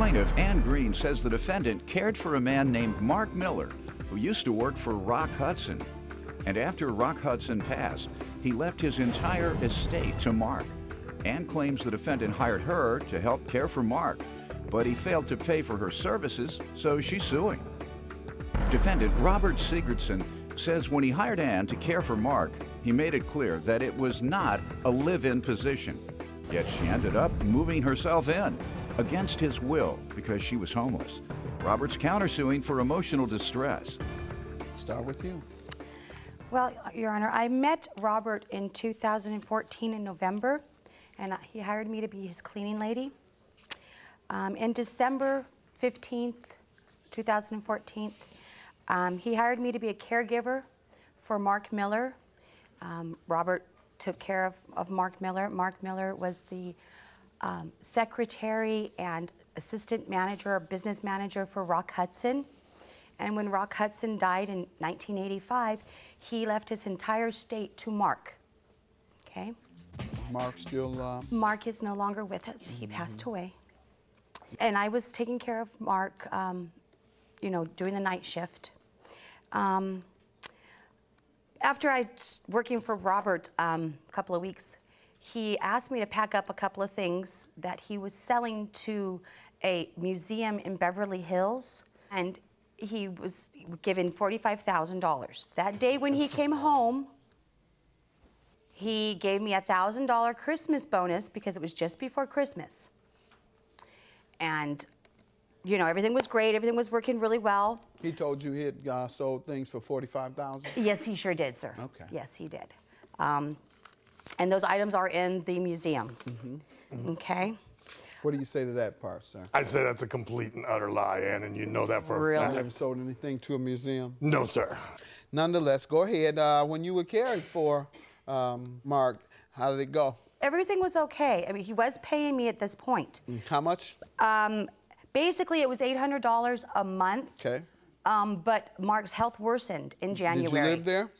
Plaintiff Ann Green says the defendant cared for a man named Mark Miller, who used to work for Rock Hudson. And after Rock Hudson passed, he left his entire estate to Mark. Ann claims the defendant hired her to help care for Mark, but he failed to pay for her services, so she's suing. Defendant Robert Sigurdson says when he hired Ann to care for Mark, he made it clear that it was not a live-in position. Yet she ended up moving herself in against his will because she was homeless. Robert's countersuing for emotional distress. Start with you. Well, Your Honor, I met Robert in 2014 in November, and he hired me to be his cleaning lady. In December 15th, 2014, he hired me to be a caregiver for Mark Miller. Robert took care of Mark Miller. Mark Miller was the secretary and assistant manager, or business manager for Rock Hudson. And when Rock Hudson died in 1985, he left his entire estate to Mark. Okay? Mark still... Mark is no longer with us. He passed away. And I was taking care of Mark, doing the night shift. After I was working for Robert a couple of weeks, he asked me to pack up a couple of things that he was selling to a museum in Beverly Hills, and he was given $45,000. That day when he came home, he gave me a $1,000 Christmas bonus because it was just before Christmas. And, everything was great. Everything was working really well. He told you he had sold things for $45,000? Yes, he sure did, sir. Okay. Yes, he did. And those items are in the museum. Okay? What do you say to that part, sir? I say that's a complete and utter lie, Ann, and you know that for Really? You never sold anything to a museum? No, sir. Nonetheless, go ahead. When you were caring for Mark, how did it go? Everything was okay. I mean, he was paying me at this point. How much? Basically, it was $800 a month. Okay. But Mark's health worsened in January. Did you live there?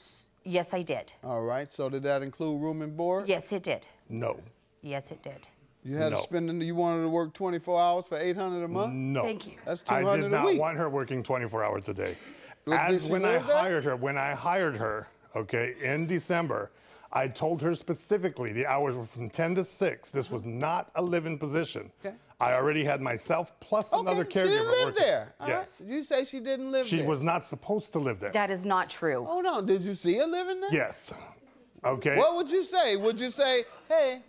Yes, I did. All right. So did that include room and board? Yes, it did. No. Yes, it did. You had No. to spend. You wanted to work 24 hours for $800 a month? No. Thank you. That's I $200 did a not week. want her working 24 hours a day. Did As she when I live there? hired her, okay, in December, I told her specifically the hours were from 10 to 6. This was not a live-in position. Okay. I already had myself plus another Okay, caregiver she didn't live working. there. All right. Yes. You say she didn't live She there. was not supposed to live there. That is not true. Hold on. Did you see her living there? Yes. Okay. What would you say? Would you say, hey,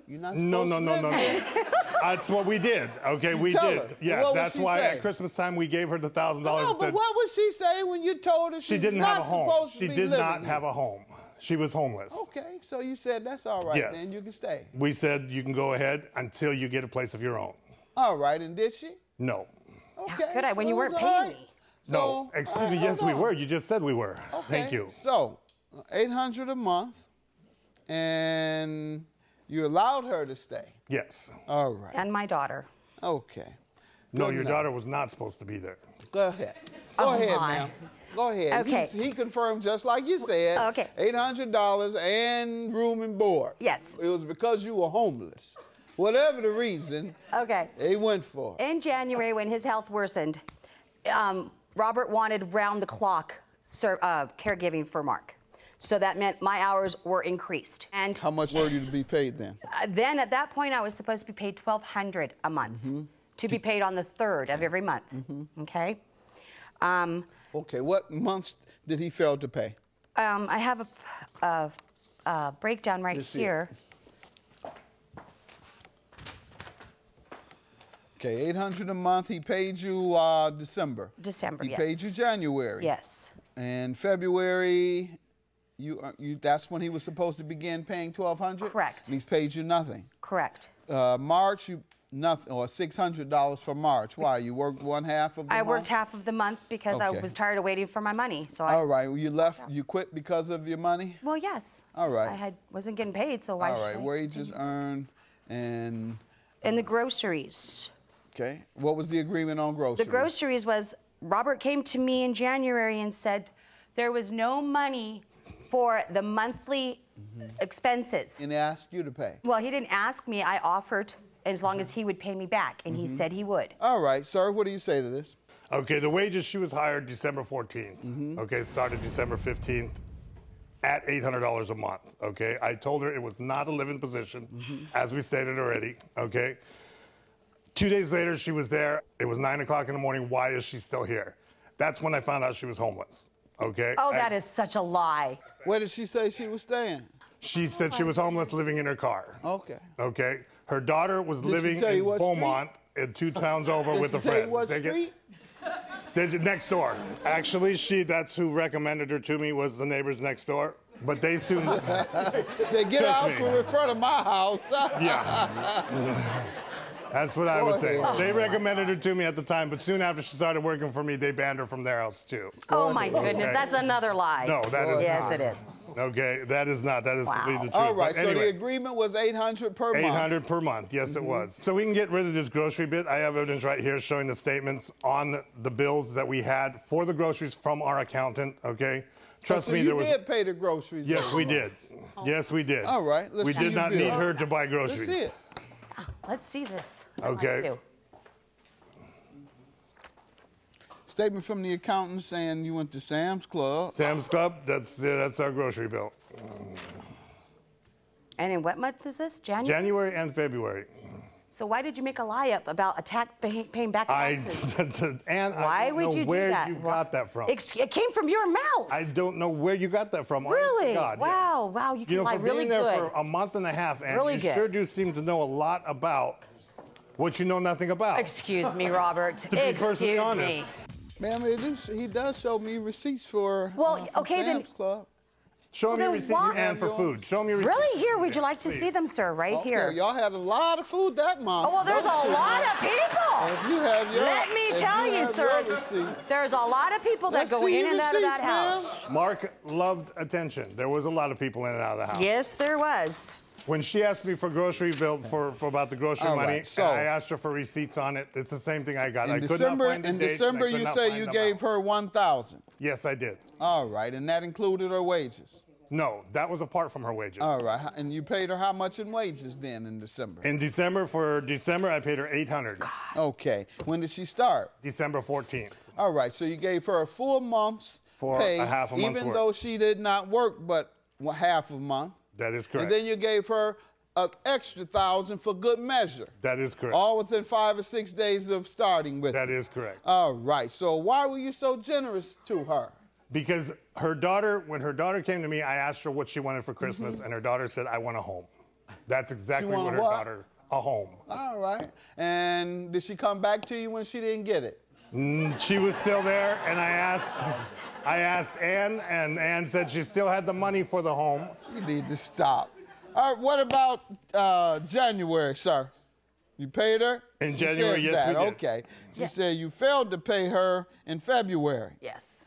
you're not supposed No. to live there? That's what we did. Okay, we tell did. her. Yes, What would that's she why say? at Christmas time we gave her the $1,000 No, and but said what would she say when you told her she she's didn't not have a home. supposed to She be did living not there? have a home. She was homeless. Okay, so you said that's all right, Yes. then you can stay. We said you can go ahead until you get a place of your own. All right, and did she? No. Okay. Could I, when so you it weren't was paying all right. me? So, No. Excuse all me. right, Yes, hold we on. were. You just said we were. Okay. Thank you. So, $800 a month, and you allowed her to stay. Yes. All right. And my daughter. Okay. No, Good your enough. daughter was not supposed to be there. Go ahead. Go Oh, ahead, my. ma'am. Go ahead. Okay. He confirmed just like you said. Okay. $800 and room and board. Yes. It was because you were homeless. Whatever the reason, Okay. they went for it. In January, when his health worsened, Robert wanted round-the-clock caregiving for Mark. So that meant my hours were increased. And How much were you to be paid then? then at that point, I was supposed to be paid $1,200 a month to be paid on the 3rd of every month. Okay. Okay, what months did he fail to pay? I have a breakdown right Let's see it. here. Okay, $800 a month. He paid you December. December, He yes. paid you January. Yes. And February, that's when he was supposed to begin paying $1,200. Correct. And he's paid you nothing. Correct. March, nothing, or $600 for March. Why? You worked one half of the I month? worked half of the month because I Okay. was tired of waiting for my money. So All right. Well, you left. You quit because of your money. Well, yes. All right. I wasn't getting paid, so why All should right. I? Wages earned and And the groceries. okay. What was the agreement on groceries? The groceries was Robert came to me in January and said there was no money for the monthly expenses. And they asked you to pay. Well, he didn't ask me. I offered as long as he would pay me back, and he said he would. All right, sir, what do you say to this? Okay, the wages, she was hired December 14th. Okay, started December 15th at $800 a month. Okay, I told her it was not a live-in position, as we stated already. Okay, 2 days later, she was there. It was 9 o'clock in the morning. Why is she still here? That's when I found out she was homeless. Okay. Oh, that is such a lie. Where did she say she was staying? She said she was homeless, living in her car. Okay. Okay. Her daughter was she living tell you in what Beaumont, in 2 towns over with a Did she tell you friend. what They street? next door. Actually, that's who recommended her to me, was the neighbors next door. But they soon. Say, get Trust out me. from in front of my house. Yeah. That's what I was saying. They recommended her to me at the time, but soon after she started working for me, they banned her from their house too. Oh my goodness, Okay. that's another lie. No, that is Yes, not. it is. Okay, that is not. That is completely the truth. All right, But so anyway, the agreement was $800 per month. 800 per month. Yes, it was. So we can get rid of this grocery bit. I have evidence right here showing the statements on the bills that we had for the groceries from our accountant. Okay, trust so me, you there was. did pay the groceries. Yes, every we month. did. Yes, we did. All right, let's we see did your not bill. need her to buy groceries. Let's see it. Let's see this. Okay. I like Statement from the accountant saying you went to Sam's Club. Sam's Club. That's our grocery bill. And in what month is this? January? January and February. So why did you make a lie up about paying back taxes? And Why I don't would know you do where that? you got that from. It came from your mouth. I don't know where you got that from. honest to Really? God, yeah. Wow, wow, you can You know, lie for really being there good. for a month and a half, and Really you good. sure do seem to know a lot about what you know nothing about. Excuse me, Robert. To be personally Excuse honest. me. Ma'am, he does show me receipts for Well, from okay, then- Sam's Club. Show me then your receipt why- and for food. Show me your receipt. Really? Here, would you like to Please. see them, sir? Right Okay, here. y'all had a lot of food that month. Oh, well, there's Those a two lot months. of people. If you have your, Let me if tell you, have sir, your receipts. there's a lot of people that Let's go see in your and out of that receipts, ma'am. house. Mark loved attention. There was a lot of people in and out of the house. Yes, there was. When she asked me for grocery bill for about the grocery All money, right, so- and I asked her for receipts on it. It's the same thing I got. I In could December, not find the in dates, and I December, could you not say find you the gave amount. her 1,000. Yes, I did. All right, and that included her wages. No, that was apart from her wages. All right, and you paid her how much in wages then in December? In December, I paid her $800. Okay, when did she start? December 14th. All right, so you gave her a full month's For pay, a half a month's even work. though she did not work but half a month. That is correct. And then you gave her an extra 1,000 for good measure. That is correct. All within 5 or 6 days of starting with That her. is correct. All right, so why were you so generous to her? Because her daughter, when her daughter came to me, I asked her what she wanted for Christmas, and her daughter said, I want a home. That's exactly want what a her what? daughter, a home. All right, and did she come back to you when she didn't get it? She was still there, and I asked Ann, and Ann said she still had the money for the home. You need to stop. All right, what about January, sir? You paid her? In She January, says yes, we that. did. Okay. She said you failed to pay her in February. Yes.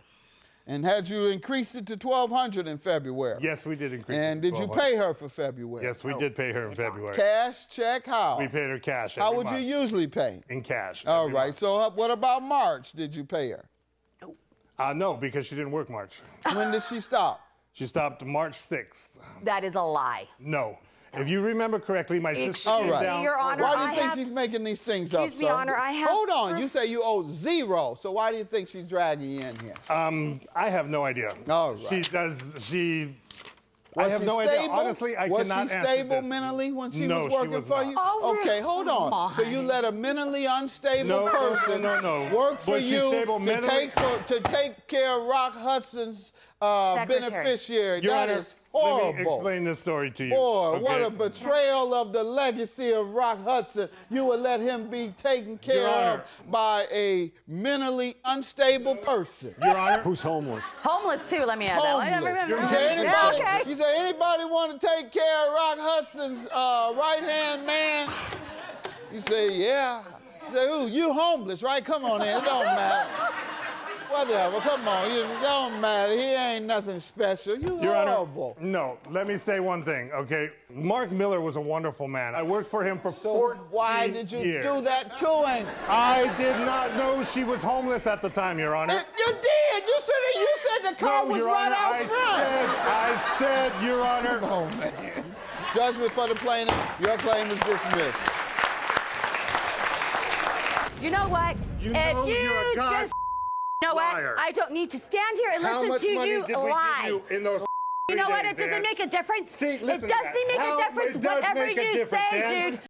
And had you increased it to $1,200 in February? Yes, we did increase it And to did you $1,200. pay her for February? Yes, we did pay her in February. Cash, check, how? We paid her cash. How every would month. you usually pay? In cash. All every right, month. so what about March? Did you pay her? No, because she didn't work March. When did she stop? She stopped March 6th. That is a lie. No. If you remember correctly, my sister Excuse All is right. me, down. Your Honor. Why do you I think have- she's making these things up, Excuse me, sir? Honor, I have Hold on, proof. you say you owe zero, so why do you think she's dragging you in here? I have no idea. All right. I Was have she no idea. stable? Honestly, I was cannot she answer stable this. mentally when she No, was she working was for not. you? Oh, Okay, hold come on. So you on. let a mentally unstable No, person no. work for Was she you stable mentally? to take care of Rock Hudson's Secretary. beneficiary? Your That Honor, is horrible. let me explain this story to you. Boy, what okay? a betrayal of the legacy of Rock Hudson. You would let him be taken care Your Honor. of by a mentally unstable person. Your Honor, Who's homeless? Homeless too, let me add that. Homeless. Wait, You say anybody, Yeah, okay. you say anybody want to take care of Rock Hudson's right-hand man? You say, yeah. You say, ooh, you homeless, right? Come on in, it don't matter. Whatever, come on, it don't matter. He ain't nothing special. You Your Honor, horrible. no. Let me say one thing, okay? Mark Miller was a wonderful man. I worked for him for So 14 why did you years. do that to him? I did not know she was homeless at the time, Your Honor. You did. You said the car was Your right Honor, out front. I said, Your Honor. Oh, man. Judgment for the plaintiff. Your claim is dismissed. You know what? You if know you you're a just, you know liar. what? I don't need to stand here and How listen much to money you did we lie. give you in those You know what? days, It doesn't Ann? make a difference. See, listen it to doesn't that. make a How- difference it does whatever make a you difference, say, Ann. dude.